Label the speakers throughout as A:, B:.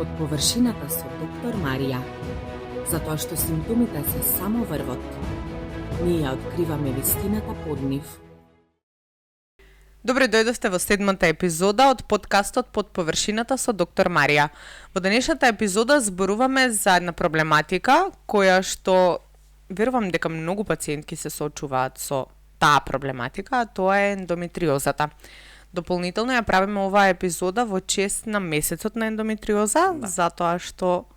A: под површината со доктор Марија. Затоа што симптомите се само врвот. Ние ја откриваме вистината под нив.
B: Добре дојдовте во 7-та епизода од подкастот Под површината со доктор Марија. Во денешната епизода зборуваме за една проблематика која што верувам дека многу пациентки се соочуваат со таа проблематика, а тоа е ендометриозата. Дополнително ја правиме оваа епизода во чест на месецот на ендометриоза, затоа што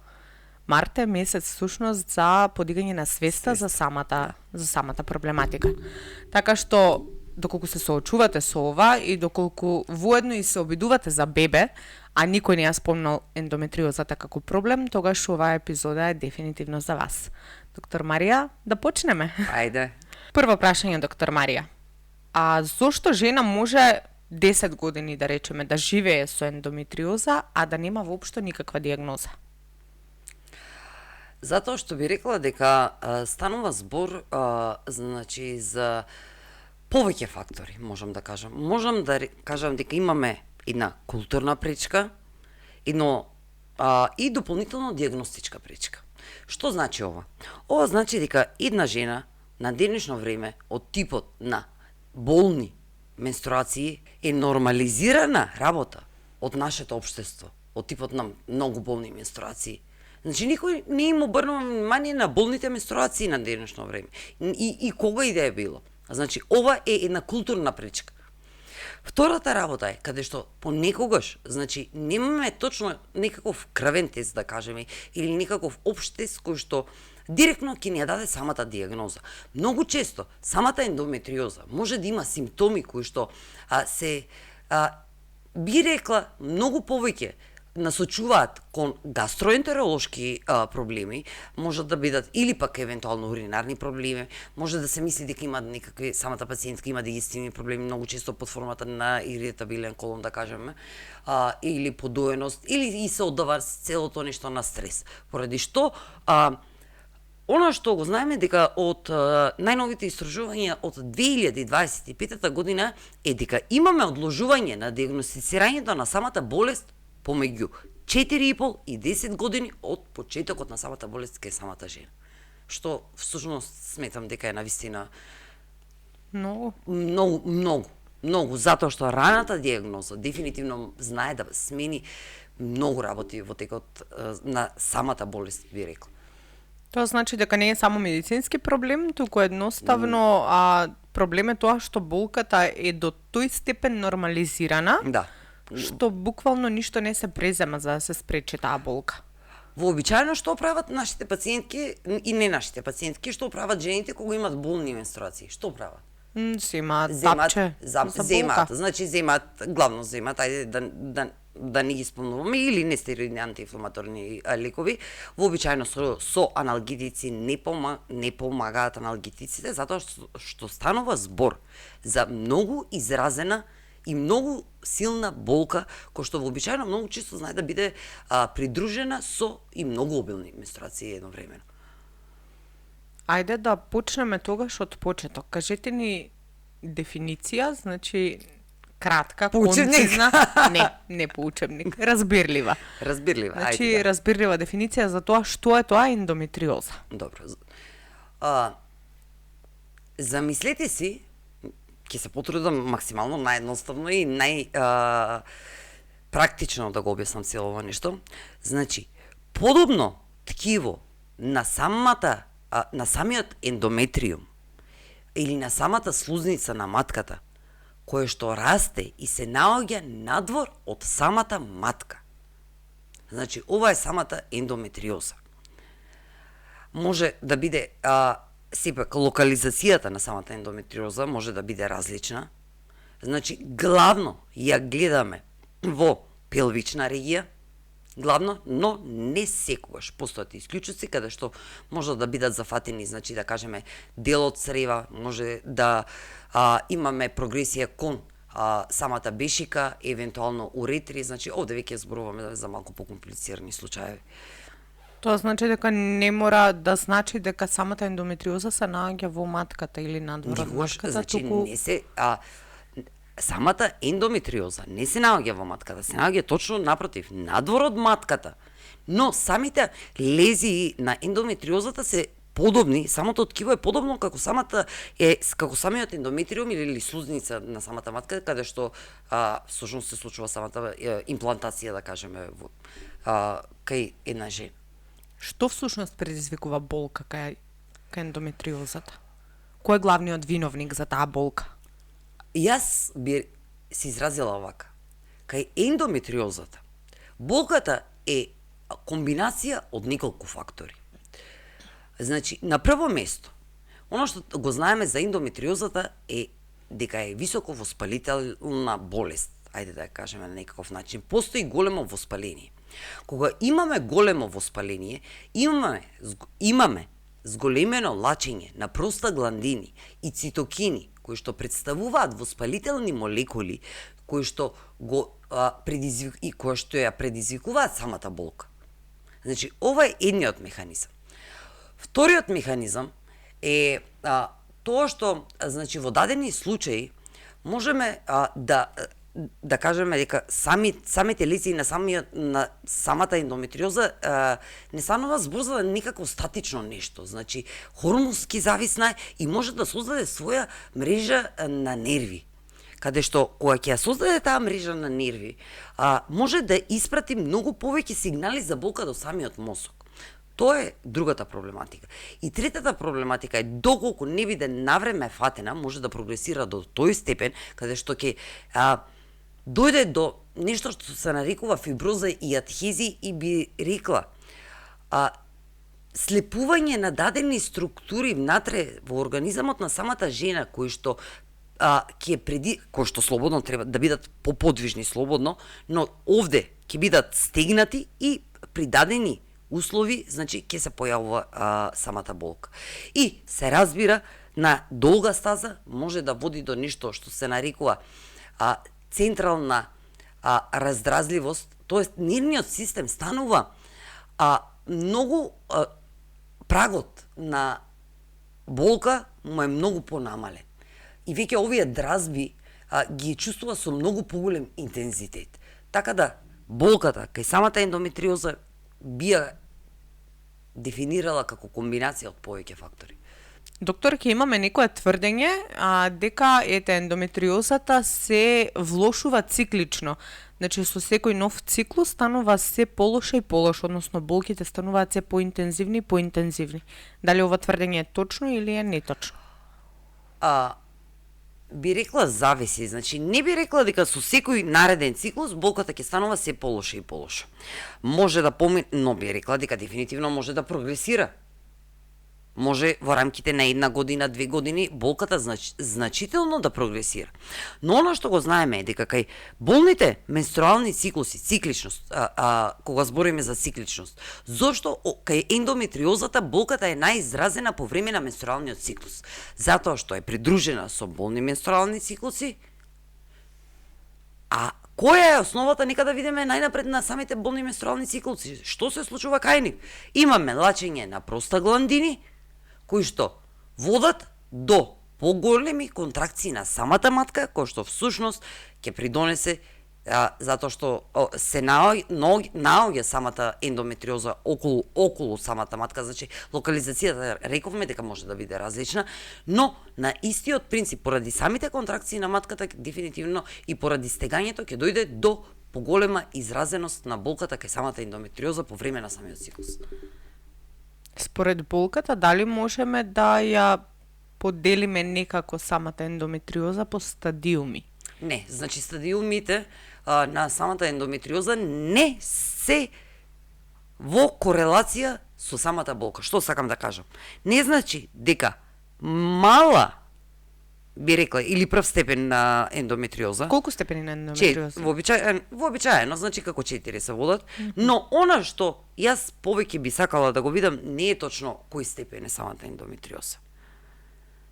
B: март е месец всушност за подигање на свеста за самата проблематика. Така што доколку се соочувате со ова и доколку воедно и се обидувате за бебе, а никој не ја спомнал ендометриозата како проблем, тогаш оваа епизода е дефинитивно за вас. Доктор Марија, да почнеме.
C: Ајде.
B: Прво прашање, доктор Марија. А зошто жена може 10 години, да речеме, да живее со ендометриоза, а да нема воопшто никаква диагноза?
C: Затоа што би рекла дека станува збор значи за повеќе фактори, можам да кажам. Можам да кажам дека имаме една културна пречка, и дополнително диагностичка пречка. Што значи ова? Ова значи дека една жена на денешно време од типот на болни менструации е нормализирана работа од нашето општество, од типот на многу болни менструации. Значи, никој не им обрнува внимание на болните менструации на денешно време. И кога и да е било. Значи, ова е една културна пречка. Втората работа е каде што понекогаш, значи, немаме точно некаков крвен тест, да кажеме, или некаков општ тест кој што директно ќе ни ја даде самата диагноза. Многу често, самата ендометриоза може да има симптоми кои што би рекла многу повеќе насочуваат кон гастроентеролошки проблеми, може да бидат или пак евентуално уринарни проблеми, може да се мисли дека има некакви, самата пациентка има дигестивни проблеми, многу често под формата на иритабилен колон, да кажеме, или подоеност, или и се оддава целото нешто на стрес. Поради што она што го знаеме дека од најновите истражувања од 2025 година е дека имаме одложување на диагностицирањето на самата болест помеѓу 4,5 и 10 години од почетокот на самата болест кај самата жена. Што всушност сметам дека е навистина многу, затоа што раната диагноза дефинитивно знае да смени многу работи во текот на самата болест, би рекла.
B: Тоа значи дека не е само медицински проблем, туку едноставно проблем е тоа што болката е до тој степен нормализирана, што буквално ништо не се презема за да се спречи таа болка.
C: Вообичаено што прават нашите пациентки и не нашите пациентки, што прават жените кога имат болни менструации? Што прават?
B: Земаат тапче за болка.
C: Значи главно земаат, ајде да не ги спомнуваме, или нестероидни антиинфламаторни лекови. Вообичаено со аналгетици не помагаат аналгетиците, затоа што станува збор за многу изразена и многу силна болка, која што вообичаено многу често знае да биде придружена со и многу обилни менструации едновремено.
B: Ајде да почнеме тогаш од почеток. Кажете ни дефиниција, значи кратка, концизна, не по учебник, разбирлива. Значи разбирлива дефиниција за тоа што е тоа ендометриоза.
C: Добро. Замислете си, ќе се потрудам максимално наједноставно и практично да го објаснам цело ова нешто. Значи, подобно ткиво на самиот ендометриум или на самата слузница на матката, кое што расте и се наоѓа надвор од самата матка. Значи, ова е самата ендометриоза. Може да биде сепак локализацијата на самата ендометриоза може да биде различна. Значи, главно ја гледаме во пелвична регија, но не секогаш. Постојат исклучоци каде што може да бидат зафатени, значи да кажеме дел од црева, може да имаме прогресија кон самата бешика, евентуално уретри, значи овде веќе зборуваме за малку покомплицирани случаи.
B: Тоа значи дека не мора да значи дека самата ендометриоза се наоѓа во матката или надвор од матката,
C: значи,
B: туку
C: не се самата ендометриоза не се наоѓа во матката, се наоѓа точно напротив, надвор од матката. Но самите лезии на ендометриозата се подобни, самото ткиво е подобно како самиот ендометриум или слузница на самата матка, каде што всушност се случува самата имплантација, да кажеме, кај една жена.
B: Што всушност предизвикува болка кај ендометриозата? Кој е главниот виновник за таа болка?
C: Јас би се изразила овака. Кај ендометриозата, болката е комбинација од неколку фактори. Значи, на прво место, оно што го знаеме за ендометриозата е дека е високо воспалителна болест, ајде да ја кажеме на некаков начин. Постои големо воспаление. Кога имаме големо воспаление, имаме зголемено лачење на простагландини и цитокини, кои што представуваат воспалителни молекули, кои што ја предизвикуваат самата болка. Значи, ова е едниот механизам. Вториот механизам е тоа што, значи, во дадени случаи можеме да кажеме дека самите лезии на самата ендометриоза не станува збор за некако статично нешто, значи хормонски зависна и може да создаде своја мрежа на нерви, каде што кога ќе ја создаде таа мрежа на нерви, може да испрати многу повеќе сигнали за болка до самиот мозок. Тоа е другата проблематика. И третата проблематика е доколку не биде навреме фатена, може да прогресира до тој степен каде што ќе дојде до нешто што се нарекува фиброза и адхези и би рекла слепување на дадени структури внатре во организамот на самата жена кои што кои што слободно треба да бидат поподвижни слободно, но овде ќе бидат стегнати и при дадени услови, значи ќе се појавува самата болка. И се разбира на долга стаза може да води до нешто што се нарекува централна раздразливост, тоест нервниот систем станува многу прагот на болка му е многу понамален. И веќе овие дразби ги чувствува со многу поголем интензитет. Така да болката кај самата ендометриоза би ја дефинирала како комбинација од повеќе фактори.
B: Доктор, ќе имаме некое тврдење дека ендометриозата се влошува циклично. Значи, со секој нов циклус станува се полоша и полоша, односно болките стануваат се поинтензивни и поинтензивни. Дали ова тврдење е точно или е неточно?
C: Би рекла зависи, значи не би рекла дека со секој нареден циклус болката ќе станува се полоша и полоша. Може да но би рекла дека дефинитивно може да прогресира. Може во рамките на 1 година, 2 години болката значително да прогресира. Но оно што го знаеме е дека кај болните менструални циклуси, цикличност, кога збориме за цикличност, зошто кај ендометриозата болката е најизразена по време на менструалниот циклус? Затоа што е придружена со болни менструални циклуси, која е основата, нека да видиме најнапред на самите болни менструални циклуси. Што се случува кај нив? Имаме лачење на простагландини, кои што водат до поголеми контракции на самата матка, кој што всушност ќе придонесе затоа што се наоѓа самата ендометриоза околу самата матка, значи локализацијата рековме дека може да биде различна, но на истиот принцип поради самите контракции на матката дефинитивно и поради стегањето ќе дојде до поголема изразеност на болката кај самата ендометриоза по време на самиот циклус.
B: Според болката, дали можеме да ја поделиме некако самата ендометриоза по стадиуми?
C: Не, значи стадиумите на самата ендометриоза не се во корелација со самата болка. Што сакам да кажам? Не значи дека мала, би рекла, или прв степен на ендометриоза.
B: Колку степени на ендометриоза?
C: Вообичаено, значи како 4 се водат, но она што јас повеќе би сакала да го видам не е точно кој степен е самата ендометриоза.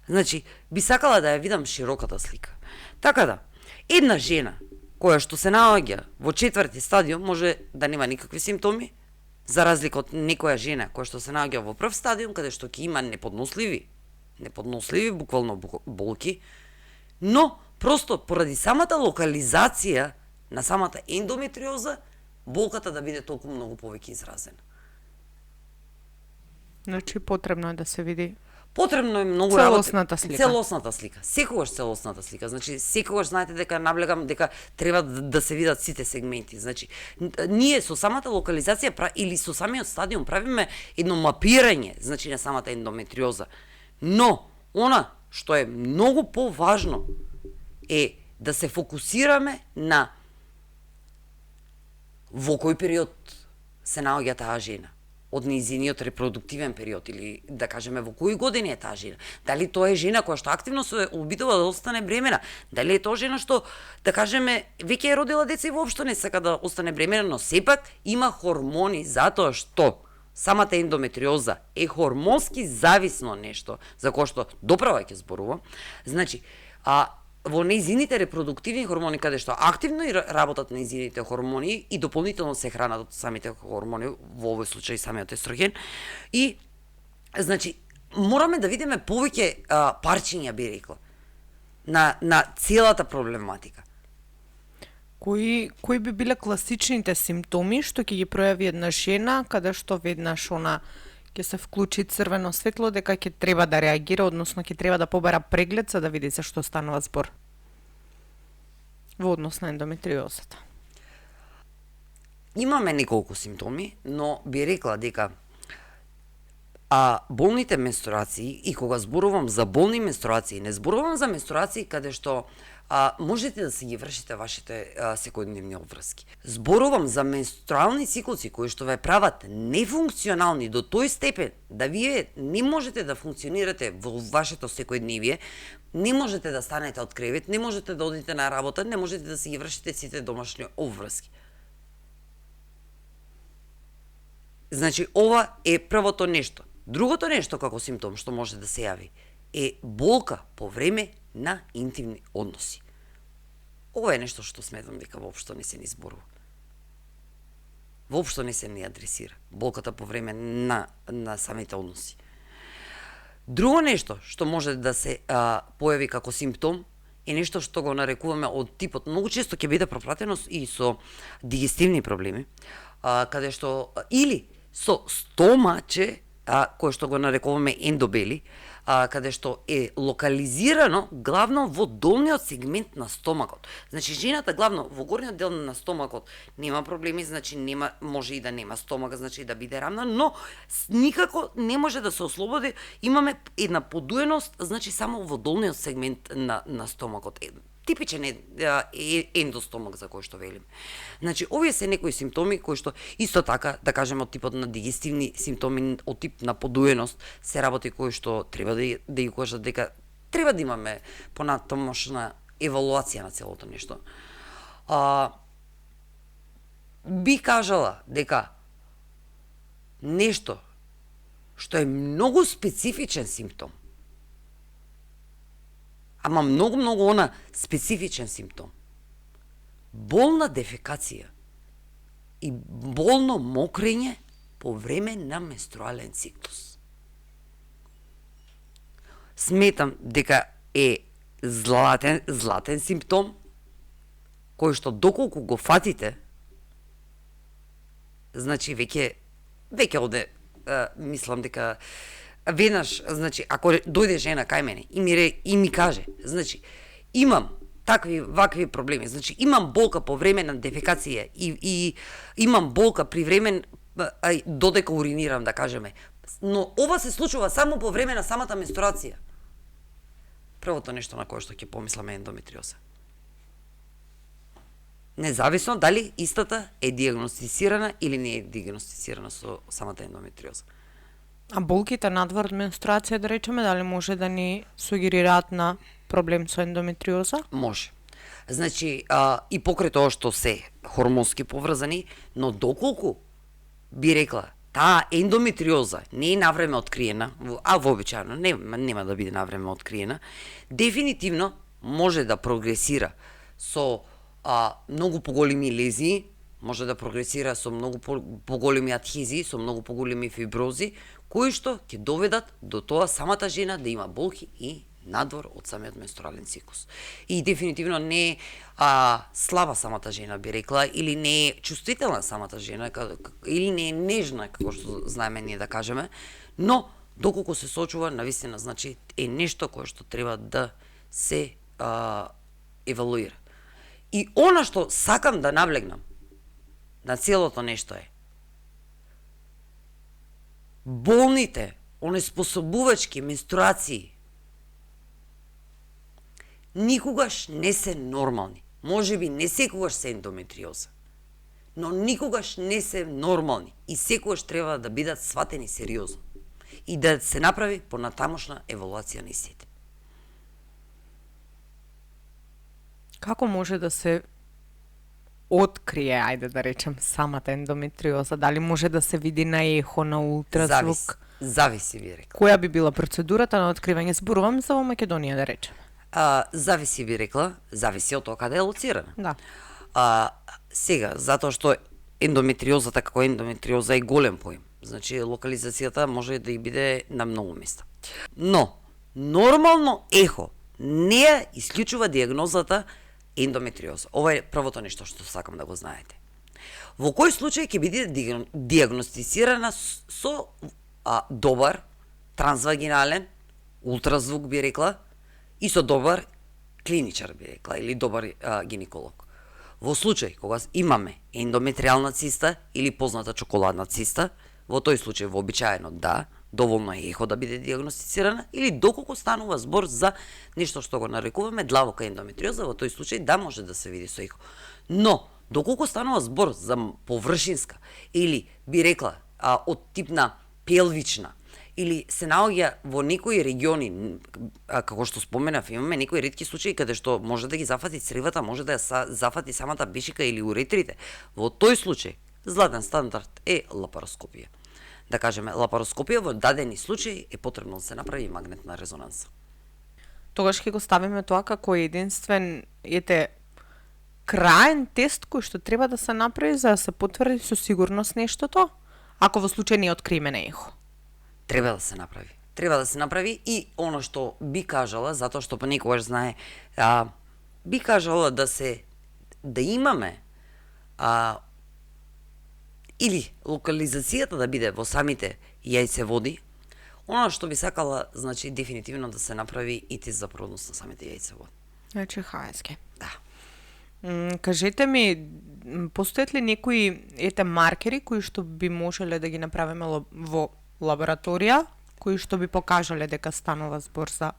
C: Значи, би сакала да ја видам широката слика. Така да, една жена која што се наоѓа во 4-ти стадиум може да нема никакви симптоми, за разлика од некоја жена која што се наоѓа во прв стадиум, каде што ќе има неподносливи буквално болки, но Просто поради самата локализација на самата ендометриоза, болката да биде толку многу повеќе изразена.
B: Значи потребно е да се види
C: Потребно е многу
B: целосната слика.
C: Целосната слика. Секогаш целосната слика. Значи, секогаш знаете дека наблегам дека треба да се видат сите сегменти. Значи, ние со самата локализација или со самиот стадиум правиме едно мапирање, значи на самата ендометриоза. Но, она што е многу поважно е да се фокусираме на во кој период се наоѓа таа жена, од нејзиниот репродуктивен период, или да кажеме во кои години е таа жена. Дали тоа е жена која што активно се обидува да остане бремена, дали е тоа жена што, да кажеме, веќе е родила деца и воопшто не сака да остане бремена, но сепак има хормони затоа што самата ендометриоза е хормонски зависно нешто, за кое што доправа ќе зборувам. Значи, во нејзините репродуктивни хормони, каде што активно и работат нејзините хормони и дополнително се хранат од самите хормони, во овој случај самиот естроген, и, значи, мораме да видиме повеќе парчиња, би рекла, на целата проблематика.
B: Кои би биле класичните симптоми што ќе ги пројави една жена, каде што веднаш она ќе се вклучи црвено светло дека ќе треба да реагира, односно ќе треба да побара преглед за да види за што станува збор во однос на ендометриозата?
C: Имаме неколку симптоми, но би рекла дека болните менструации, и кога зборувам за болни менструации, не зборувам за менструации каде што можете да си ги вршите вашите секојдневни обврски. Зборувам за менструални циклуси кои што ве прават нефункционални до тој степен да вие не можете да функционирате во вашето секојдневие, не можете да станете од кревет, не можете да одите на работа, не можете да си ги вршите сите домашни обврски. Значи, ова е првото нешто. Другото нешто како симптом што може да се јави е болка по време на интимни односи. Ова е нешто што сметам дека воопшто не се ни зборува. Воопшто не се ни адресира. Болката по време на самите односи. Друго нешто што може да се појави како симптом е нешто што го нарекуваме од типот, многу често ќе биде пропратено и со дигестивни проблеми, каде што или со стомаче, кое што го нарекуваме ендобели, каде што е локализирано главно во долниот сегмент на стомакот. Значи, жената главно во горниот дел на стомакот нема проблеми, значи може и да нема стомак, значи да биде рамна, но никако не може да се ослободи. Имаме една подуеност, значи само во долниот сегмент на стомакот. Типичен ендостомак за кој што велим. Значи, овие се некои симптоми кои што исто така, да кажеме, од типот на дигестивни симптоми, од тип на подуеност, се работи кои што треба да ги кажат дека треба да имаме понатомошна евалуација на целото нешто. Би кажала дека нешто што е многу специфичен симптом, ама многу она специфичен симптом. Болна дефекација и болно мокрење по време на менструален циклус. Сметам дека е златен симптом, кој што доколку го фатите, значи веќе оде, мислам дека веднаш, значи, ако дојде жена кај мене и ми каже, значи, имам вакви проблеми, значи, имам болка по време на дефекација и имам болка при време додека уринирам, да кажеме, но ова се случува само по време на самата менструација. Првото нешто на кое што ќе помисламе е ендометриоза. Независно дали истата е диагностицирана или не е диагностицирана со самата ендометриоза.
B: А болките надвор менструација, да речеме, дали може да ни сугерираат на проблем со ендометриоза?
C: Може. Значи, и покрај тоа што се хормонски поврзани, но доколку би рекла, таа ендометриоза не е навреме откриена, а вообичаено нема да биде навреме откриена, дефинитивно може да прогресира со многу поголеми лезии, може да прогресира со многу поголеми адхезии, со многу поголеми фибрози, кои што ќе доведат до тоа самата жена да има болки и надвор од самиот менструален циклус. И дефинитивно не е слаба самата жена, би рекла, или не е чувствителна самата жена, или не е нежна, како што знаеме ние да кажеме, но доколку се сочува, навистина, значи е нешто кое што треба да се евалуира. И она што сакам да наблегнам на целото нешто е болните, онеспособувачки менструации никогаш не се нормални. Можеби не секогаш се ендометриоза, но никогаш не се нормални и секогаш треба да бидат сватени сериозно и да се направи понатамошна евалуација на истите.
B: Како може да се открие, ајде да речем, самата ендометриоза? Дали може да се види на ехо, на ултразвук?
C: Зависи, би рекла.
B: Која би била процедурата на откривање? Зборувам за во Македонија, да речем.
C: Зависи, би рекла, зависи од тоа каде е лоцирана.
B: Да.
C: Сега, затоа што ендометриозата како ендометриоза е голем поим. Значи, локализацијата може да и биде на многу места. Но, нормално ехо не ја исклучува диагнозата ендометриоза. Ова е првото нешто што сакам да го знаете. Во кој случај ќе биде диагностицирана со добар трансвагинален ултразвук, би рекла, и со добар клиничар, би рекла, или добар гинеколог. Во случај кога имаме ендометриална циста или позната чоколадна циста, во тој случај вообичаено да, доволно е ехо да биде диагностицирана, или доколку станува збор за нешто што го нарекуваме длабока ендометриоза, во тој случај да може да се види со ехо. Но, доколку станува збор за површинска или би рекла од тип на пелвична, или се наоѓа во некои региони, како што споменав, имаме некои ретки случаи каде што може да ги зафати цревата, може да ја зафати самата бешика или уретрите. Во тој случај, златен стандард е лапароскопија. Да кажеме, лапароскопија во дадени случаи е потребно да се направи магнетна резонанса.
B: Тогаш ќе го ставиме тоа како единствен краен тест кој што треба да се направи за да се потврди со сигурност нештото, ако во случај не откриеме на ехо.
C: Треба да се направи. Треба да се направи и оно што би кажала, затоа што понекогаш знае, би кажала да имаме или локализацијата да биде во самите јајцеводи, оно што би сакала, значи, дефинитивно да се направи и тест за породност на самите јајцеводи.
B: Значи ХСГ.
C: Да.
B: Кажете ми, постојат ли некои маркери кои што би можеле да ги направиме во лабораторија, кои што би покажале дека станува збор за...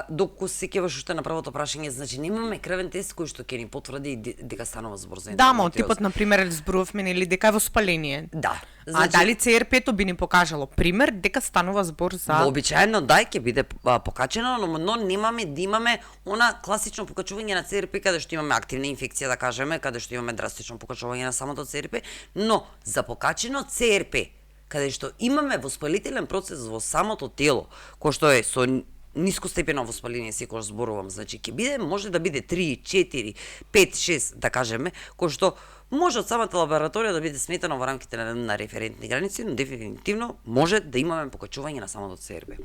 C: Доколку се сеќаваш уште на првото прашање, значи немаме крвен тест кој што ќе ни потврди дека станува збор за
B: ендометриоза. Да, ма типот на пример зборувавме нели дека е воспаление.
C: Да.
B: Значи... дали ЦРП-то би ни покажало пример дека станува збор за...
C: Вообичаено да, ќе биде покачено, но немаме да имаме она класично покачување на ЦРП каде што имаме активна инфекција, да кажеме, каде што имаме драстично покачување на самото ЦРП, но за покачено ЦРП каде што имаме воспалителен процес во самото тело, кој што е со ниско степено воспаление, секогаш зборувам, значи ќе биде, може да биде 3, 4, 5, 6, да кажеме, кој што може од самата лабораторија да биде сметано во рамките на референтни граници, но дефинитивно може да имаме покачување на самото ЦРП.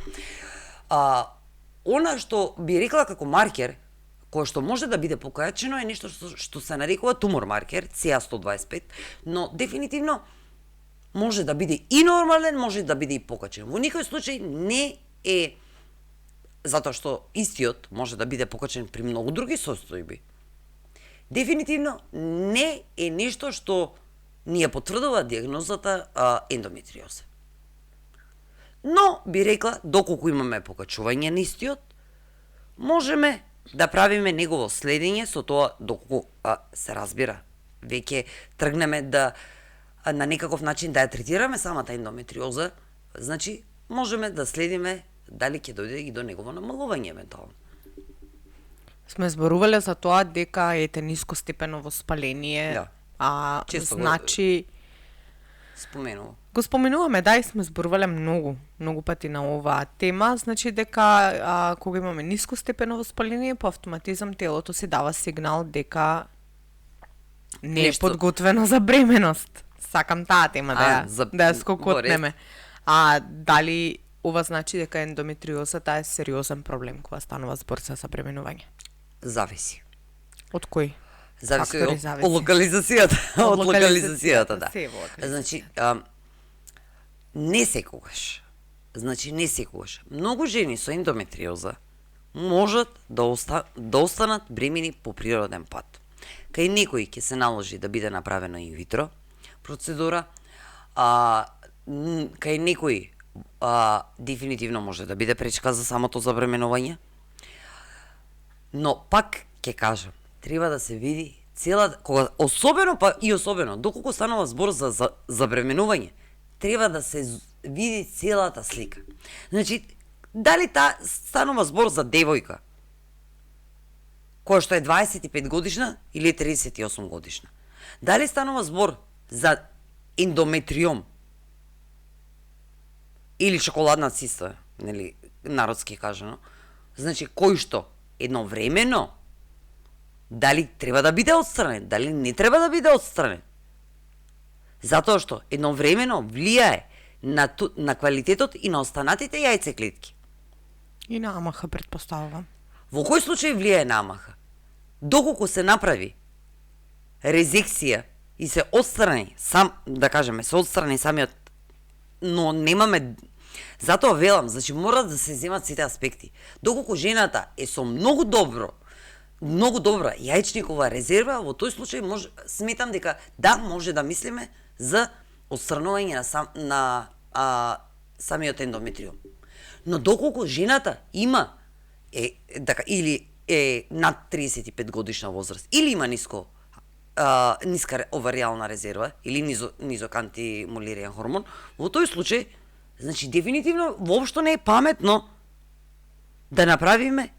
C: Она што би рекла како маркер, кој што може да биде покачено е нешто што се нарекува тумор маркер, CA125, но дефинитивно може да биде и нормален, може да биде и покачен. Во никој случај не е затоа што истиот може да биде покачен при многу други состојби. Дефинитивно не е нешто што ни ја потврдува диагнозата ендометриоза. Но би рекла, доколку имаме покачување на истиот, можеме да правиме негово следење со тоа доколку се разбира. Веќе тргнеме да на некаков начин да ја третираме самата ендометриоза, значи можеме да следиме дали ќе дојде и до негово намалување евентуално.
B: Сме зборувале за тоа дека ниско степено воспаление,
C: да. Често
B: значи
C: споменува.
B: Го споменуваме, да, и сме зборувале многу пати на оваа тема, значи дека кога имаме ниско степено воспаление, по автоматизам телото си дава сигнал дека не е подготвено за бременост. Сакам таа тема да ја скокотнеме. Дали ова значи дека ендометриозата е сериозен проблем кога станува збор за забременување?
C: Зависи.
B: Од кој?
C: Зависи
B: Фактори
C: од
B: зависи.
C: локализацијата. Од локализацијата, да.
B: Се во одреден.
C: Значи, не секогаш. Значи, не секогаш. Многу жени со ендометриоза можат да останат бремени по природен пат. Кај некои ќе се наложи да биде направено инвитро процедура, кај некои дефинитивно може да биде пречка за самото забременување. Но пак ќе кажам, треба да се види особено доколку станува збор за забременување, треба да се види целата слика. Значи, дали станува збор за девојка која што е 25 годишна или 38 годишна? Дали станува збор за ендометриом или чоколадна циста, нели, народски кажано? Значи, кој што едновремено дали треба да биде отстранен, дали не треба да биде отстранен? Затоа што едновремено влијае на квалитетот и на останатите јајцеклетки.
B: И на амаха, предпоставувам.
C: Во кој случај влијае на амаха? Доколку се направи резекција и се отстрани да кажеме, се отстрани самиот, но немаме. Затоа велам, значи мора да се земат сите аспекти. Доколку жената е со многу добра јајчникова резерва, во тој случај сметам дека да, може да мислиме за отстранување на самиот ендометриум. Но доколку жената има или е над 35 годишна возраст, или има ниска оваријална резерва, или низок антимулеријан хормон, во тој случај, значи дефинитивно воопшто не е паметно да направиме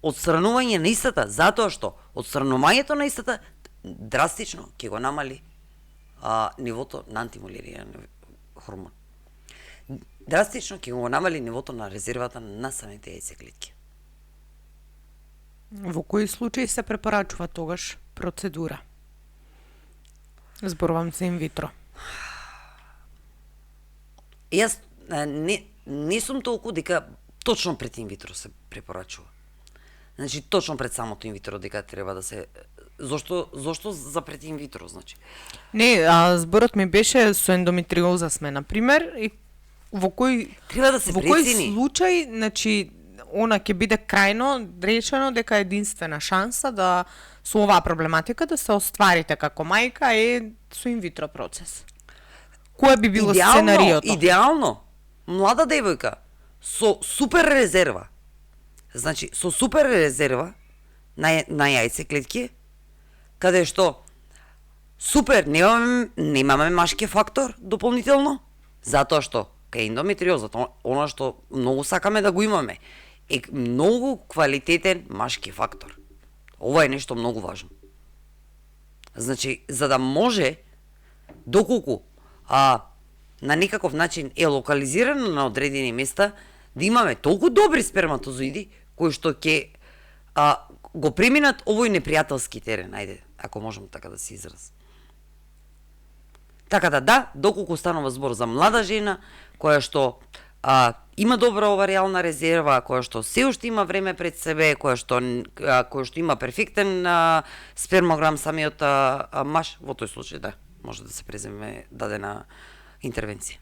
C: отстранување на истата, затоа што отстранувањето на истата драстично ќе го намали нивото на антимулеријан хормон. Драстично ќе го намали нивото на резервата на самите јајцеклетки.
B: Во кои случаи се препорачува тогаш процедура? Зборувам за инвитро.
C: Јас не сум толку дека точно пред инвитро се препорачува. Значи точно пред самото инвитро дека треба да се зошто за пред инвитро, значи?
B: Не, зборот ми беше со ендометриоза сме на пример и во кој
C: треба да се прецени.
B: Во кој случај, значи она ќе биде крајно речено дека единствена шанса да со оваа проблематика да се остварите како мајка е со инвитро процес. Кое би било сценариото?
C: Идеално, млада девојка со супер резерва. Значи, со супер резерва на јајцеклетки, каде што супер немаме машки фактор дополнително, затоа што кај ендометриозата, она што многу сакаме да го имаме, е многу квалитетен машки фактор. Ова е нешто многу важно. Значи, за да може, доколку на некаков начин е локализирано на одредени места, да имаме толку добри сперматозоиди кои што ќе го преминат овој непријателски терен, ајде, ако можам така да се изразам. Така да, доколку станува збор за млада жена, која што има добра оваријална резерва, која што се уште има време пред себе, која што има перфектен спермограм самиот маж, во тој случај да, може да се преземе дадена интервенција.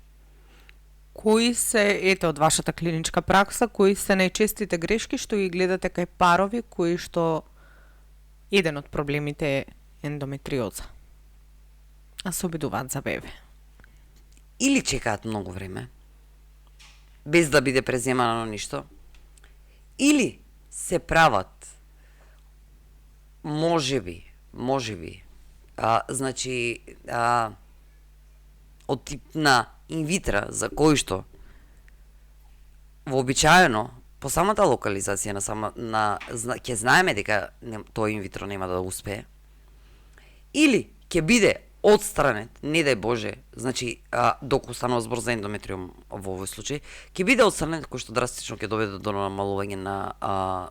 B: Кои се, ете од вашата клиничка пракса, кои се најчестите грешки што ги гледате кај парови кои што еден од проблемите е ендометриоза, а се обидуваат за бебе?
C: Или чекаат многу време, без да биде преземано ништо, или се прават, можеби, значи, од тип на инвитра, за кој што вообичаено по самата локализација ќе знаеме дека тоа инвитро нема да успее, или ќе биде отстранет, не дај Боже, значи доколку станува збор за ендометриум во овој случај, ќе биде отстранет кој што драстично ќе доведе до намалување на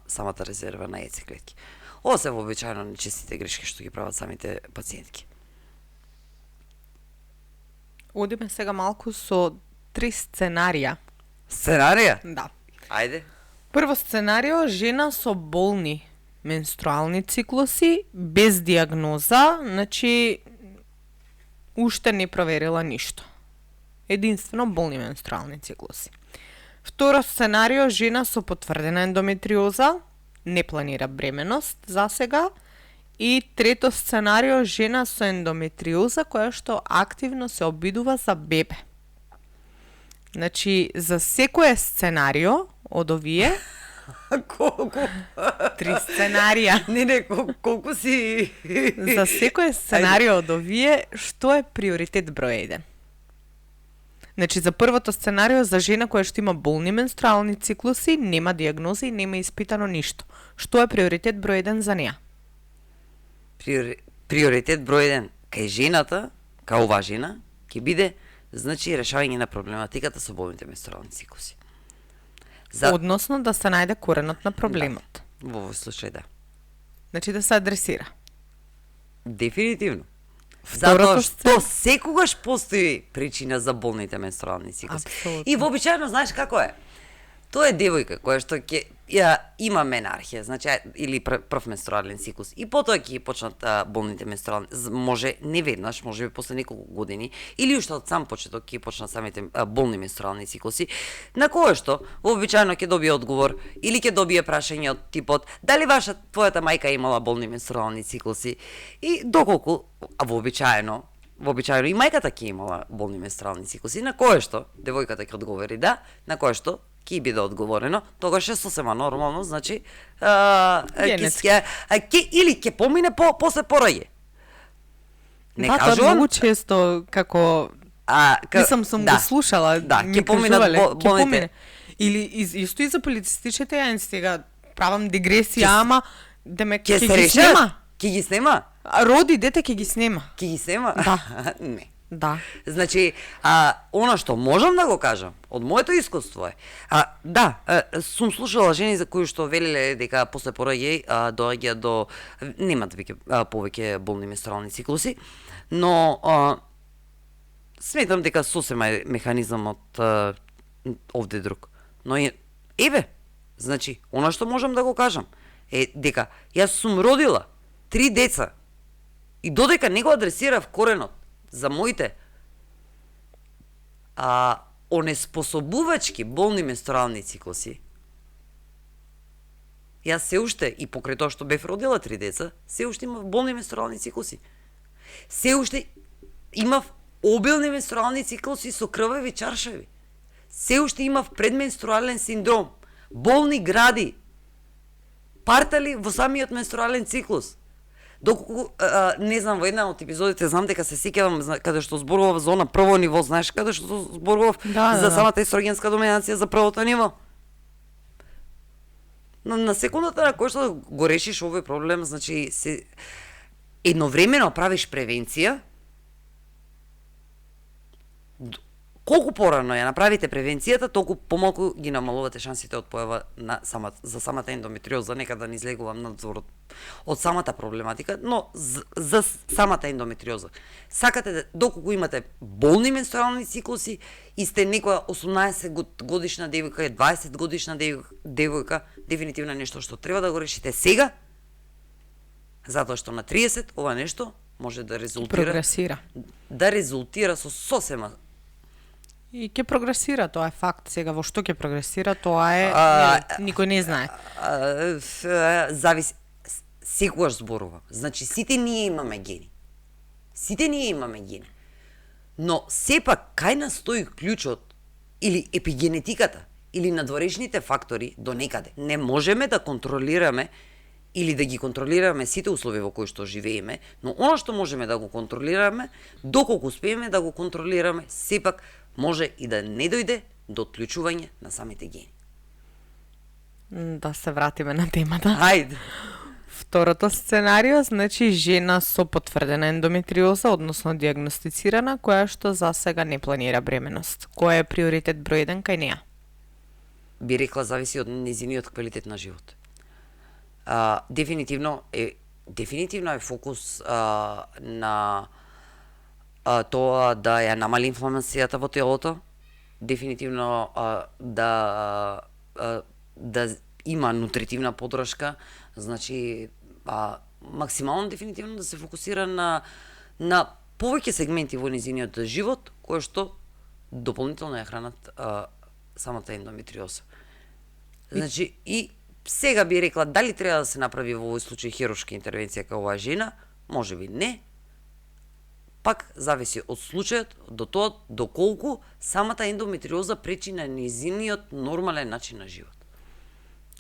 C: самата резерва на јајцеклетки. Ова се вообичаено нечестите грешки што ги прават самите пациентки.
B: Одиме сега малку со 3 сценарија
C: Сценарија?
B: Да.
C: Ајде.
B: Прво сценарио, жена со болни менструални циклуси, без диагноза, значи уште не проверила ништо. Единствено болни менструални циклуси. Второ сценарио, жена со потврдена ендометриоза, не планира бременост за сега. И трето сценарио, жена со ендометриоза која што активно се обидува за бебе. Значи, за секое сценарио од овие,
C: Колку?
B: 3 сценарија.
C: Не, колку си...
B: За секое сценарио од овие, што е приоритет број 1? Значи, за првото сценарио, за жена која што има болни менструални циклуси, нема диагноза и нема испитано ништо. Што е приоритет број 1 за неа?
C: Приоритет број 1 кај жената, кај оваа жена, ќе биде, значи, решавање на проблематиката со болните менструални циклуси.
B: Односно, да се најде коренот на проблемот.
C: Во овој случај, да.
B: Значи, да се адресира.
C: Дефинитивно.
B: Второто
C: Затоа што секогаш постои причина за болните менструални циклуси.
B: Апсолутно.
C: И вообичаено, знаеш како е? Тоа е девојка која што ќе има менархија, значи или прв менструален циклус. И потоа ќе почнат болните менструални, може не веднаш, може би после неколку години, или уште од сам почеток ќе почнат самите болни менструални циклуси, на кое што вообичаено ќе добие одговор или ќе добие прашање од типот дали твојата мајка имала болни менструални циклуси, и доколку вообичаено и мајката ќе имала болни менструални циклуси, на кое што девојката ќе одговори да, на кое што ќе биде одговорено, тогаш е сосема нормално, значи или ќе помине после пораѓање. Не
B: да,
C: кажувам,
B: тоа многу често како мислам сум го слушала,
C: да,
B: ми
C: ќе поминат
B: кажувале, ќе
C: болните.
B: помине. Или исто и за полицистичните јаници, сега правам дигресија, ама демек ќе ги снема.
C: Ќе ги снема?
B: Роди дете ќе ги снема.
C: Ќе ги снема?
B: Да.
C: Не.
B: Да.
C: Значи, она што можам да го кажам, од моето искуство е, сум слушала жени за кои што велеле дека после пораѓај доаѓа до, немат повеќе болни менструални циклуси, но сметам дека сосема е механизмот овде друг. Но еве, значи, она што можам да го кажам е дека јас сум родила 3 деца и додека не го адресирав коренот за моите онеспособувачки болни менструални циклуси, јас се уште, и покрај тоа што бев родила 3 деца, се уште имав болни менструални циклуси. Се уште имав обилни менструални циклуси со крвави чаршави. Се уште имав предменструален синдром, болни гради, партали во самиот менструален циклус. Доколку, не знам, во една од епизодите знам дека се сеќавам каде што зборував за она прво ниво, знаеш, каде што зборував за самата естрогенска доминација за првото ниво. На секундата на која што го решиш овој проблем, значи едновремено правиш превенција. Колку порано ја направите превенцијата, толку помалку ги намалувате шансите од појава за самата ендометриоза, нека да не излегувам надвор од самата проблематика, но за самата ендометриоза. Сакате доколку имате болни менструални циклуси и сте некоја 18 годишна девојка, 20 годишна девојка, дефинитивно нешто што треба да го решите сега, затоа што на 30 ова нешто може да резултира со сосема.
B: И ќе прогресира, тоа е факт. Сега во што ќе прогресира, тоа е никој не знае.
C: Зависи, секогаш зборува. Значи сите ние имаме гени. Но сепак кај нас стои клучот или епигенетиката или надворешните фактори до некаде. Не можеме да контролираме или да ги контролираме сите услови во кои што живееме, но она што можеме да го контролираме, доколку успееме да го контролираме, сепак може и да не дојде до отклучување на самите гени.
B: Да се вратиме на темата.
C: Ајде.
B: Второто сценарио, значи жена со потврдена ендометриоза, односно диагностицирана, која што за сега не планира бременост. Кој е приоритет број 1 кај неа?
C: Би рекла зависи од незиниот квалитет на живот. Дефинитивно е фокус на тоа да ја намали инфламацијата во телото, дефинитивно да има нутритивна подршка, значи максимално дефинитивно да се фокусира на повеќе сегменти во незиниот живот, кои што дополнително ја хранат самата ендометриоза. Значи, и сега би рекла, дали треба да се направи во овој случај хируршка интервенција кај оваа жена? Може би не. Пак зависи од случајот, до тоа доколку самата ендометриоза пречи на незиниот нормален начин на живот.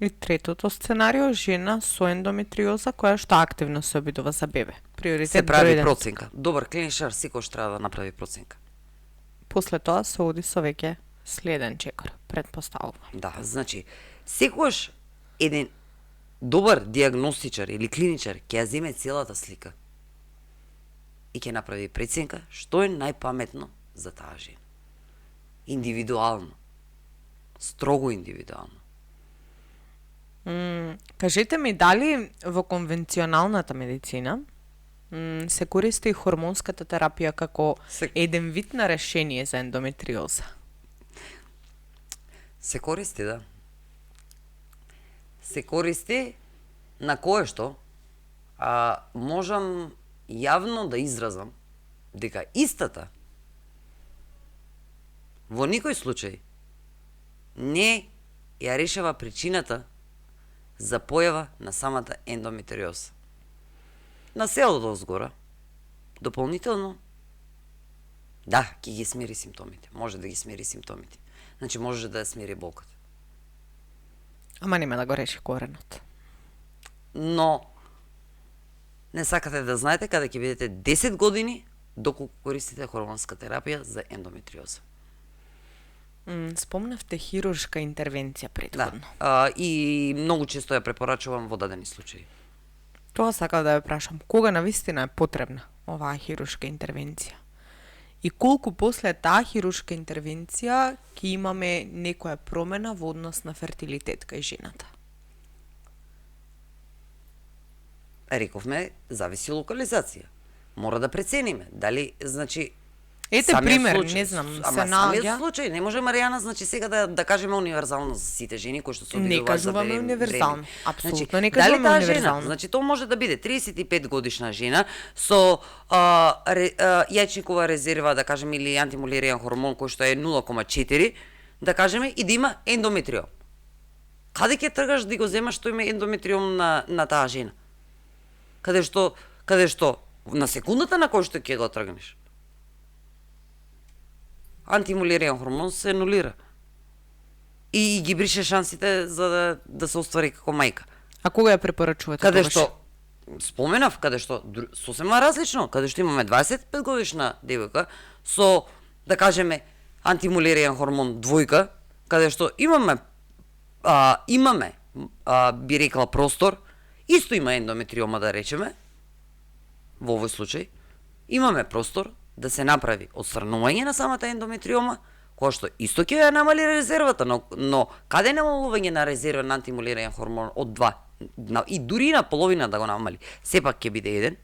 B: И третото сценарио, жена со ендометриоза која што активно се обидува за бебе. Приоритет
C: Се прави
B: број еден.
C: проценка. Добар клиничар секогаш треба да направи проценка.
B: После тоа се оди со веќе следен чекор, предпоставувам.
C: Да, значи, секогаш еден добар диагностичар или клиничар ќе ја земе целата слика и ќе направи преценка што е најпаметно за таа жена. Индивидуално. Строго индивидуално.
B: Кажете ми, дали во конвенционалната медицина се користи и хормонската терапија како еден вид на решение за ендометриоза?
C: Се користи, да. Се користи на кое што можам јавно да изразам дека истата во никој случај не ја решава причината за појава на самата ендометриоза. На селото згора, дополнително, да, ќе ги смири симптомите. Може да ги смири симптомите. Значи, може да ја смири болката.
B: Ама нема да го реши коренот.
C: Но, не сакате да знаете каде ќе бидете 10 години доколку користите хормонска терапија за ендометриоза.
B: Спомнавте хируршка интервенција претходно.
C: Да, и многу често ја препорачувам во дадени случаи.
B: Тоа сакав да ве прашам, кога навистина е потребна оваа хируршка интервенција? И колку после таа хируршка интервенција ќе имаме некоја промена во однос на фертилитет кај жената?
C: Рековме, зависи локализација. Мора да прецениме дали, значи,
B: Ете
C: самиот
B: пример,
C: случај,
B: не знам, се
C: самиот
B: наоѓа.
C: случај, не може Маријана, значи сега да кажеме универзално за сите жени кои што се
B: Не
C: обидуваат за
B: кажуваме универзално, апсолутно
C: значи,
B: не кажуваме
C: дали таа
B: универзално.
C: жена, значи тоа може да биде 35 годишна жена со јајчникова резерва, да кажеме, или антимулеријан хормон кој што е 0,4, да кажеме, и да има ендометриом. Каде ќе тргаш да го земаш што има ендометриом на таа жена? Каде што на секундата на кој што ќе го тргнеш. Антимулеријан хормон се нулира. И ги брише шансите за да се оствари како мајка.
B: А кога ја препорачувате
C: Каде
B: тогаш?
C: што споменав, каде што сосема различно, каде што имаме 25 годишна девојка со, да кажеме, антимулеријан хормон двојка, каде што имаме би рекла простор, исто има ендометриома, да речеме, во овој случај, имаме простор да се направи отстранување на самата ендометриома, која што исто ќе ја намали резервата, но каде намалување на резерва на антимулеријан хормон од 2, и дури на половина да го намали, сепак ќе биде 1,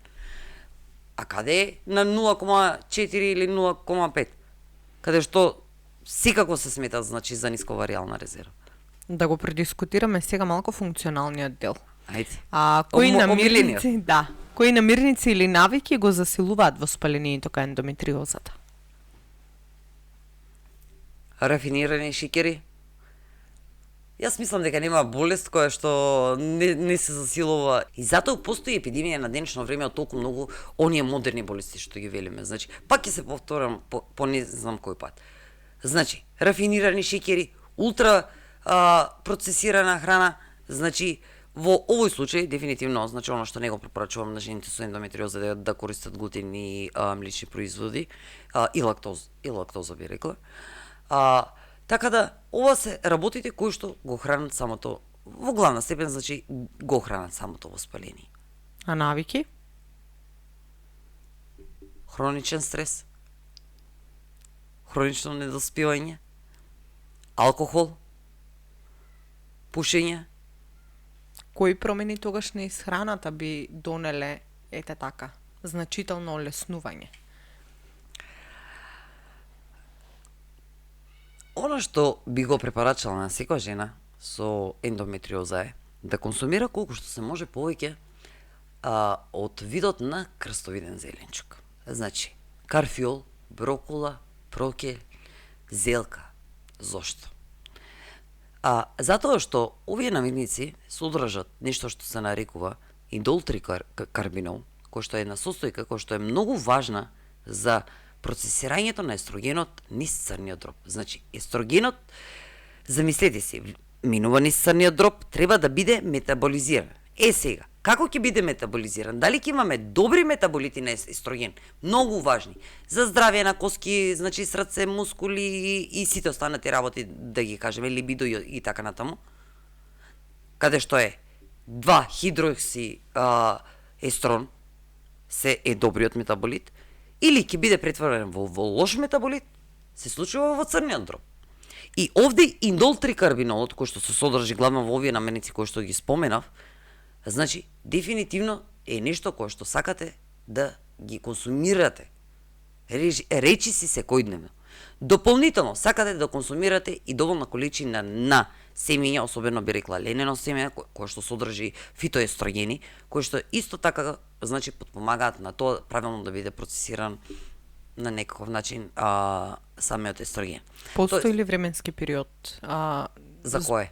C: а каде на 0,4 или 0,5, каде што секако се сметат, значи, за нисковаријална резерва.
B: Да го предискутираме сега малку функционалниот дел.
C: Ајде.
B: Кои
C: Омилениот.
B: намирници, да, кои намирници или навики го засилуваат воспалението кај ендометриозата?
C: Рафинирани шикери. Јас мислам дека нема болест која што не се засилува. И затоа постои епидемија на денешно време од толку многу оние модерни болести што ги велиме. Значи, пак ќе се повторам по не знам кој пат. Значи, рафинирани шикери, ултра процесирана храна, значи, во овој случај, дефинитивно, значи, оно што не го препорачувам на жените со ендометриоза да користат глутен и млечни производи, и лактоза би рекла. Така да, ова се работите кои што го хранат самото, во главна степен, значи, го хранат самото воспаление.
B: А навики?
C: Хроничен стрес, хронично недоспивање, алкохол, пушење.
B: Кои промени тогаш на исхраната би донеле, ете така, значително олеснување?
C: Она што би го препорачала на секоја жена со ендометриоза е да консумира колку што се може повеќе од видот на крстовиден зеленчук. Значи, карфиол, брокола, прокел, зелка. Зошто? Затоа што овие намирници содржат нешто што се нарекува индолтрикарбинол, кој што е една состојка која што е многу важна за процесирањето на естрогенот низ црниот дроб. Значи, естрогенот, замислете си, минува низ црниот дроб, треба да биде метаболизиран. Сега, како ќе биде метаболизиран? Дали ќе имаме добри метаболити на естроген? Многу важни. За здравје на коски, значи срце, мускули и сите останати работи, да ги кажеме, либидо и така натаму. Каде што е 2-хидрокси естрон е добриот метаболит, или ќе биде претворен во лош метаболит, се случува во црниот дроб. И овде индолтрикарбинолот, кој што се содржи главно во овие наменици кои што ги споменав, значи, дефинитивно е нешто кое што сакате да ги консумирате. Речи си секојдневно. Дополнително, сакате да консумирате и доволна количина на семења, особено би рекла ленено семе, кое што содржи фитоестрогени, кои што исто така, значи, потпомагаат на тоа правилно да биде процесиран на некаков начин самиот естроген.
B: Постои ли временски период?
C: За кое?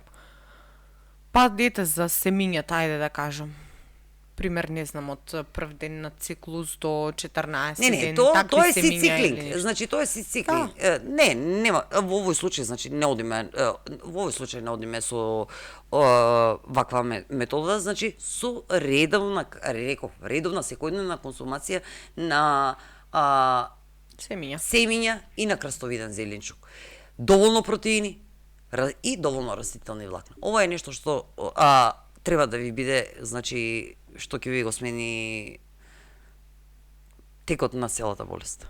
B: Па дете за семињата, ајде да кажам. Пример, не знам, од прв ден на циклус до 14 ден,
C: тоа е си
B: семиња
C: циклинг.
B: или нешто.
C: Значи, тоа е си циклинг. Нема, во овој случај, значи, не одиме со ваква метода, значи, со редовна секојдневна консумација на семиња и на крстовиден зеленчук. Доволно протеини и доволно растителни влакна. Ова е нешто што треба да ви биде, значи, што ќе ви го смени текот на целата болест.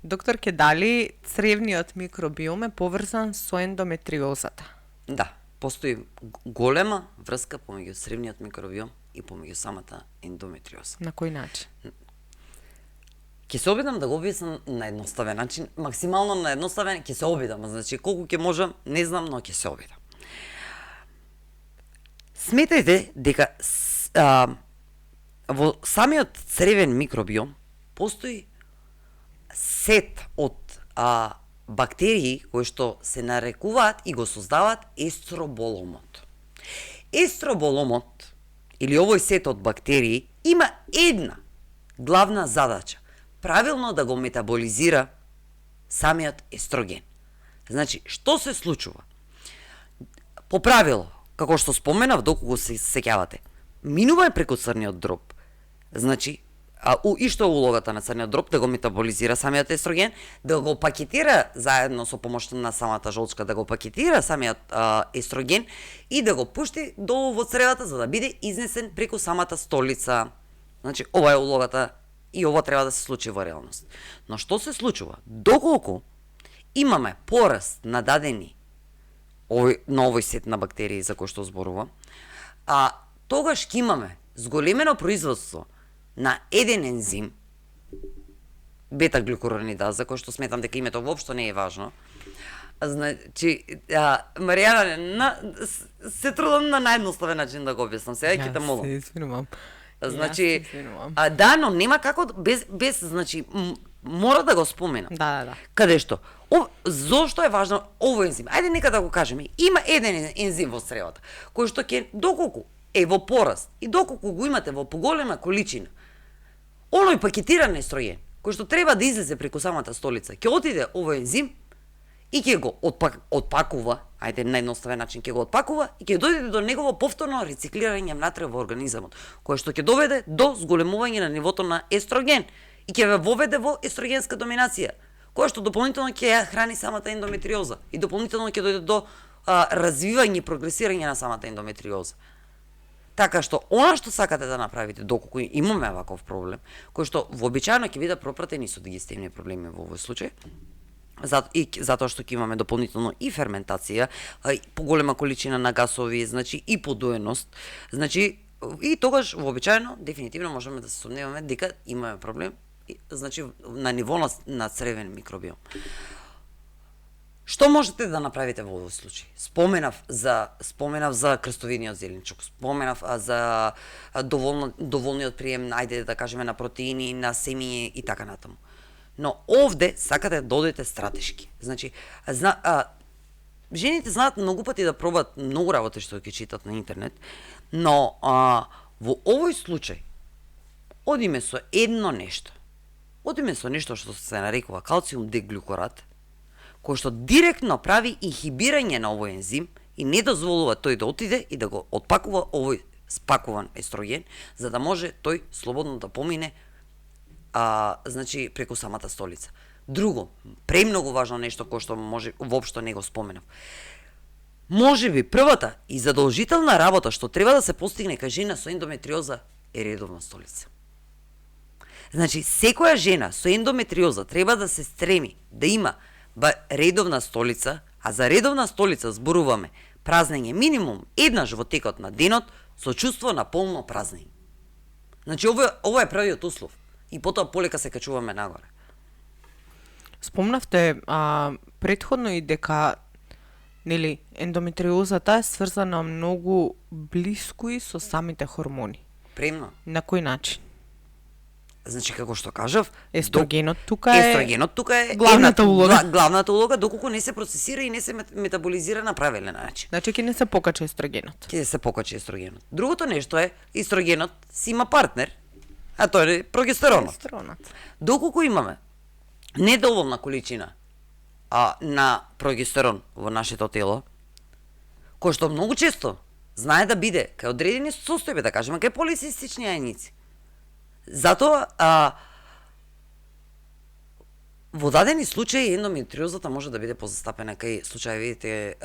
B: Доктор Кедали, цревниот микробиом е поврзан со ендометриозата.
C: Да, постои голема врска помеѓу цревниот микробиом и помеѓу самата ендометриоза.
B: На кој начин?
C: Ќе се обидам да го објаснам на едноставен начин, максимално на едноставен, ќе се обидам, значи колку ќе можам, не знам, но ќе се обидам. Сметајте дека во самиот цревен микробиом постои сет од бактерии кои што се нарекуваат и го создаваат естроболомот. Естроболомот, или овој сет од бактерии, има една главна задача – правилно да го метаболизира самиот естроген. Значи, што се случува? По правило, како што споменав, доколку се сеќавате, минува преку црниот дроб. Значи, и што е улогата на црниот дроб? Да го метаболизира самиот естроген, да го пакетира заедно со помошта на самата жолчка, да го пакетира самиот естроген и да го пушти долу во цревата за да биде изнесен преку самата столица. Значи, ова е улогата и ова треба да се случи во реалност. Но што се случува? Доколку имаме пораст на дадени на овој сет на бактерии за кој што зборувам, тогаш ќе имаме зголемено производство на еден ензим, бета-глюкуронидаза, кој што сметам дека името воопшто не е важно. Значи, Маријана, се трудам на наједноставен начин да го објаснам. Сега ќе те молам.
B: Се извинувам.
C: Значи, да, но нема како без значи мора да го споменам.
B: Да.
C: Каде што? Зошто е важно овој ензим? Ајде нека да го кажеме. Има еден ензим во цревата, кој што ќе доколку е во пораст и доколку го имате во поголема количина, оној пакетиран естроген, кој што треба да излезе преку самата столица, ќе отиде овој ензим и ќе го отпакува, ајде на едноставен начин ќе го отпакува и ќе дојде до негово повторно рециклирање внатре во организмот, кое што ќе доведе до зголемување на нивото на естроген и ќе ве воведе во естрогенска доминација, која што дополнително ќе ја храни самата ендометриоза и дополнително ќе дојде до развивање и прогресирање на самата ендометриоза. Така што, она што сакате да направите, доколку имаме ваков проблем, кој што вообичаено ќе биде пропратени со дигестивни проблеми во овој случај, затоа што ќе имаме дополнително и ферментација, поголема количина на гасови, значи и подоеност, значи и тогаш вообичаено дефинитивно можеме да се сомневаме дека имаме проблем, значи на ниво на цревен микробиом. Што можете да направите во овој случај? Споменав за крстовиниот зеленчук, споменав за доволниот прием, ајде да кажеме, на протеини, на семиња и така натаму. Но овде сакате да одите стратешки. Значи, жените знаат многу пати да пробат многу работи што ќе читат на интернет, но во овој случај одиме со едно нешто. Одиме со нешто што се нарекува калциум деглюкорат, кој што директно прави инхибирање на овој ензим и не дозволува тој да отиде и да го отпакува овој спакуван естроген, за да може тој слободно да помине значи преку самата столица. Друго, премногу важно нешто кој што може воопшто не го споменав. Можеби првата и задолжителна работа што треба да се постигне кај жена со ендометриоза е редовна столица. Значи, секоја жена со ендометриоза треба да се стреми да има редовна столица, а за редовна столица зборуваме празнење минимум еднаш во текот на денот со чувство на полно празнење. Значи, ова е првиот услов. И потоа полека се качуваме нагоре.
B: Спомнавте претходно и дека ендометриозата е сврзана многу блиску и со самите хормони.
C: Премно.
B: На кој начин?
C: Значи, како што кажав,
B: Естрогенот тука
C: е
B: главната улога.
C: Главната улога, доколку не се процесира и не се метаболизира на правилен начин.
B: Значи, ќе не се покача естрогенот.
C: Ќе се покача естрогенот. Другото нешто е, естрогенот си има партнер, а тој е прогестеронот. Доколку имаме недоволна количина на прогестерон во нашето тело, кој што многу често знае да биде кај одредени состојби, да кажеме, кај полицистични јајници. Затоа, во дадени случаи ендометриозата може да биде позастапена кај случаевите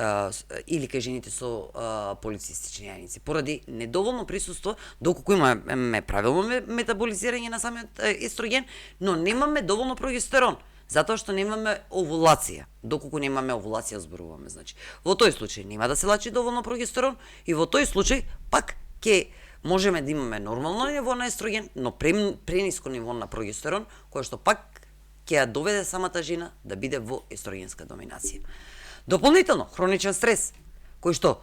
C: или кај жените со полицистични јајници, поради недоволно присуство, доколку имаме правилно метаболизирање на самиот естроген, но немаме доволно прогестерон, затоа што немаме овулација. Доколку немаме овулација, зборуваме, значи. Во тој случај нема да се лачи доволно прогестерон и во тој случај пак ќе можеме да имаме нормално ниво на естроген, но прениско ниво на прогестерон, кое што пак ќе ја доведе самата жена да биде во естрогенска доминација. Дополнително, хроничен стрес, кој што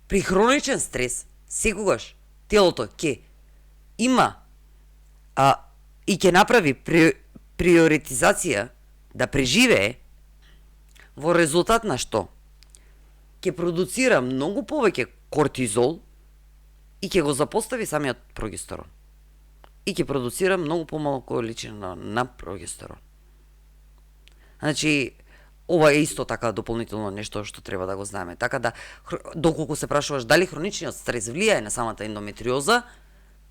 C: при хроничен стрес секогаш телото ќе има и ќе направи приоритизација да преживее, во резултат на што ќе продуцира многу повеќе кортизол и ќе го запостави самиот прогестерон. И ќе продуцира многу помалку количина на прогестерон. Значи, ова е исто така дополнително нешто што треба да го знаеме. Така да, доколку се прашуваш дали хроничниот стрес влијае на самата ендометриоза,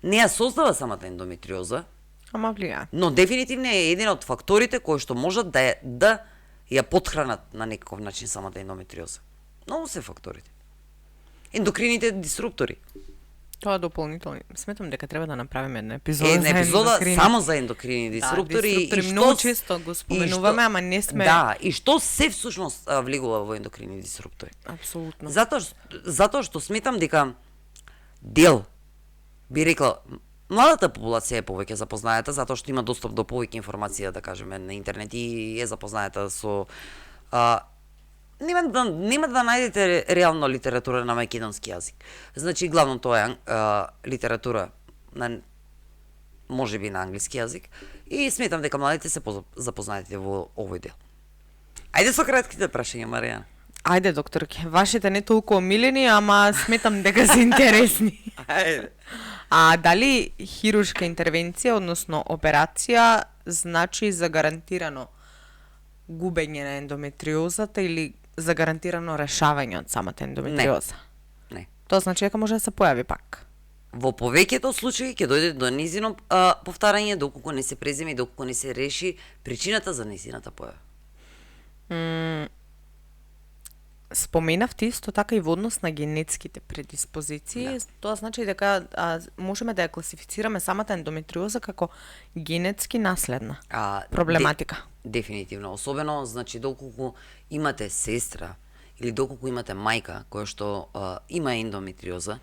C: не ја создава самата ендометриоза,
B: ама влијае.
C: Но дефинитивно е еден од факторите кои што можат да ја потхранат на некаков начин самата ендометриоза. Многу се факторите. Ендокрините дисруптори.
B: Тоа дополнително. Сметам дека треба да направиме една епизода.
C: Една епизода само за ендокрини дисруптори.
B: Да, многу често го споменуваме, ама не сме...
C: Да, и што се всушност влегува во ендокрини дисруптори.
B: Апсолутно.
C: Затоа што сметам дека дел, би рекла, младата популација е повеќе запознаета, затоа што има достап до повеќе информација, да кажеме, на интернет и е запознаета со... Нема да најдете реално литература на македонски јазик. Значи, главно тоа е литература на можеби на англиски јазик и сметам дека младите се запознаети во овој дел. Ајде со кратките прашања, Маријана.
B: Ајде, докторке, вашите не толку омилени, ама сметам дека се интересни.
C: Ајде.
B: Дали хируршка интервенција, односно операција, значи за гарантирано губење на ендометриозата или за гарантирано решавање од самата ендометриоза?
C: Не.
B: Тоа значи дека може да се појави пак.
C: Во повеќето случаи ќе дојде до низино повтарање доколку не се преземе и доколку не се реши причината за низината појава.
B: Споменавте исто така и во однос на генетските предиспозиции. Да. Тоа значи дека можеме да ја класифицираме самата ендометриоза како генетски наследна проблематика.
C: Дефинитивно, особено значи доколку имате сестра или доколку имате мајка која што има ендометриоза,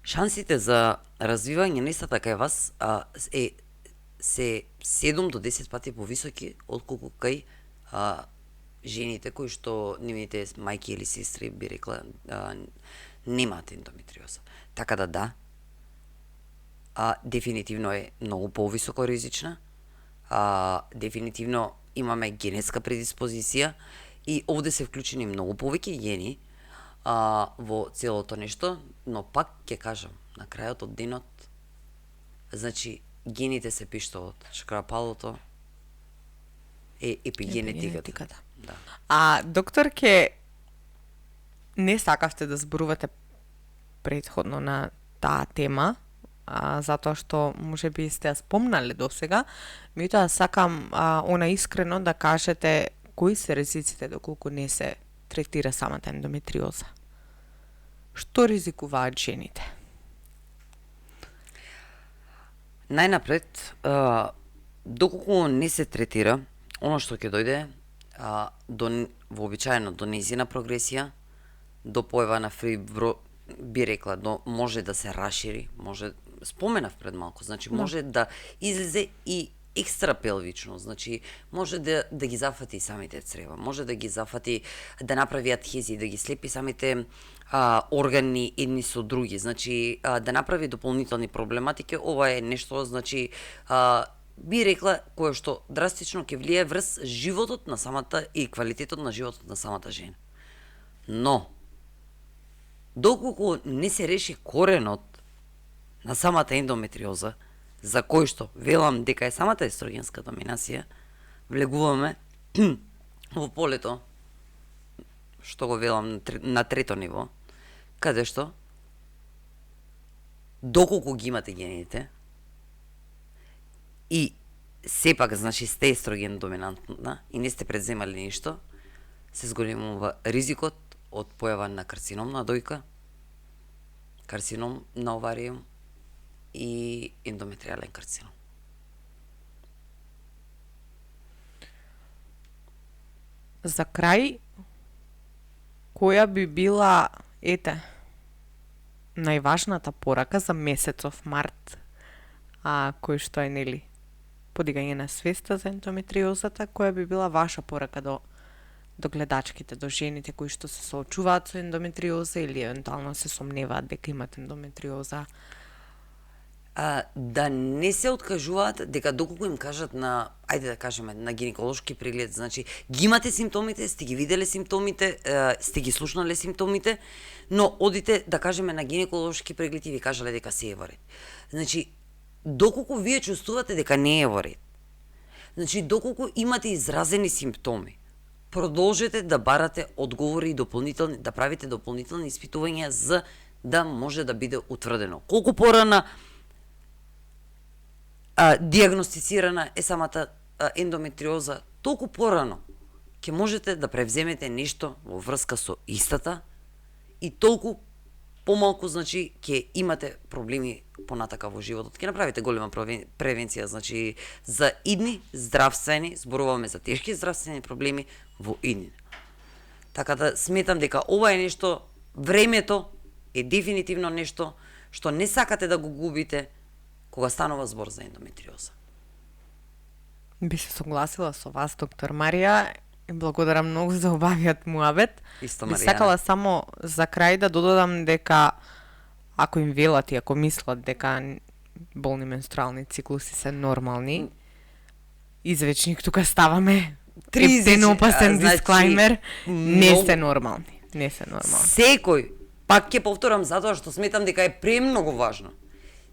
C: шансите за развивање на истата кај вас се 7 до 10 пати повисоки отколку кај жените кои што нивните мајки или сестри би рекла немаат ендометриоза. Така да, дефинитивно е многу повисоко ризична, дефинитивно имаме генетска предиспозиција и овде се вклучени многу повеќе гени во целото нешто, но пак ќе кажам, на крајот од денот, значи гените се пишто од шкрапалото, епигенетиката. Да.
B: Доктор, не сакавте да зборувате претходно на таа тема, затоа што можеби сте ја спомнале досега, меѓутоа сакам она искрено да кажете кои се ризиците доколку не се третира самата ендометриоза. Што ризикуваат жените?
C: Најнапред, доколку не се третира, оно што ќе дојде вообичаено до незина прогресија, до појава на фибро, би рекла, може да се расшири, споменав пред малку, значи може да излезе и екстрапелвично, значи може да ги зафати самите црева, може да ги зафати, да направи адхезии, да ги слепи самите органи едни со други, значи да направи дополнителни проблематики. Ова е нешто, значи би рекла, кое што драстично ќе влие врз животот на самата и квалитетот на животот на самата жена. Но доколку не се реши коренот на самата ендометриоза, за кој што велам дека е самата естрогенска доминација, влегуваме во полето, што го велам на трето ниво, каде што доколку ги имате гените и сепак, значи, сте естроген доминантна и не сте предземали ништо, се зголемува ризикот од појава на карцином на дојка, карцином на овариум и ендометриален карцином.
B: За крај, која би била, најважната порака за месецов март, кој што е, нели, подигање на свеста за ендометриозата, која би била ваша порака до гледачките, до жените кои што се соочуваат со ендометриоза или евентуално се сомневаат дека имат ендометриоза?
C: Да не се откажуваат, дека доколку им кажат на, ајде да кажеме, на гинеколошки преглед, значи ги имате симптомите, сте ги виделе симптомите, сте ги слушнале симптомите, но одите, да кажеме, на гинеколошки преглед и ви кажале дека се е во ред. Значи, доколку вие чувствувате дека не е во ред, значи доколку имате изразени симптоми, продолжете да барате одговори и дополнителни, да правите дополнителни испитувања за да може да биде утврдено. Колку порана диагностицирана е самата ендометриоза, толку порано ќе можете да превземете нешто во врска со истата и толку помалку, значи, ќе имате проблеми понатака во животот. Ќе направите голема превенција, значи, за идни здравствени, зборуваме за тешки здравствени проблеми во идни. Така да сметам дека ова е нешто, времето е дефинитивно нешто што не сакате да го губите кога станува збор за ендометриоза.
B: Би се согласила со вас, доктор Марија, и благодарам многу за убавиот муабет.
C: Исто,
B: Би
C: Маријана.
B: сакала само за крај да додадам дека ако им велат и ако мислат дека болни менструални циклуси се нормални, извечник тука ставаме ептен опасен дисклаймер, не се нормални. Не се нормални.
C: Секој, пак ќе повторам затоа што сметам дека е премногу важно,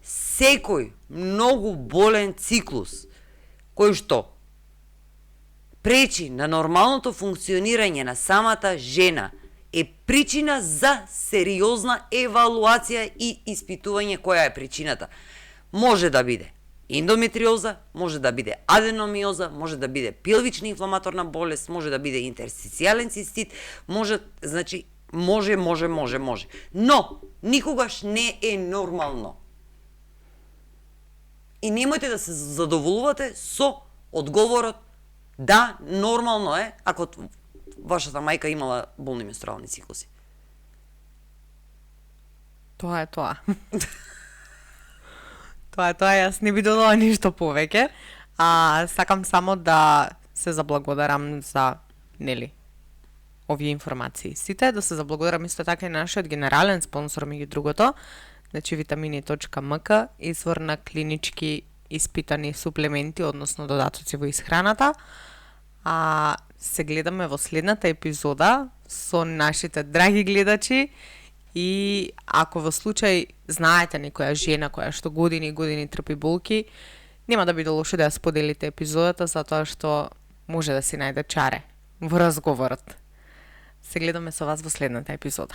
C: секој многу болен циклус кој што пречи на нормалното функционирање на самата жена е причина за сериозна евалуација и испитување која е причината. Може да биде ендометриоза, може да биде аденомиоза, може да биде пилвична инфламаторна болест, може да биде интерстицијален цистит, може, значи, може. Но, никогаш не е нормално. И немојте да се задоволувате со одговорот да, нормално е, ако вашата мајка имала болни менструални циклуси.
B: Тоа е тоа. Тоа е тоа, јас не би додала ништо повеќе. Сакам само да се заблагодарам за, нели, овие информации. Сите да се заблагодарам исто така и на нашиот генерален спонсор, меѓу другото, значи vitamini.mk, извор на клинички испитани суплементи, односно додатоци во исхраната. А се гледаме во следната епизода со нашите драги гледачи и ако во случај знаете некоја жена која што години трпи болки, нема да биде лошо да ја споделите епизодата, затоа што може да си најде чаре во разговорот. Се гледаме со вас во следната епизода.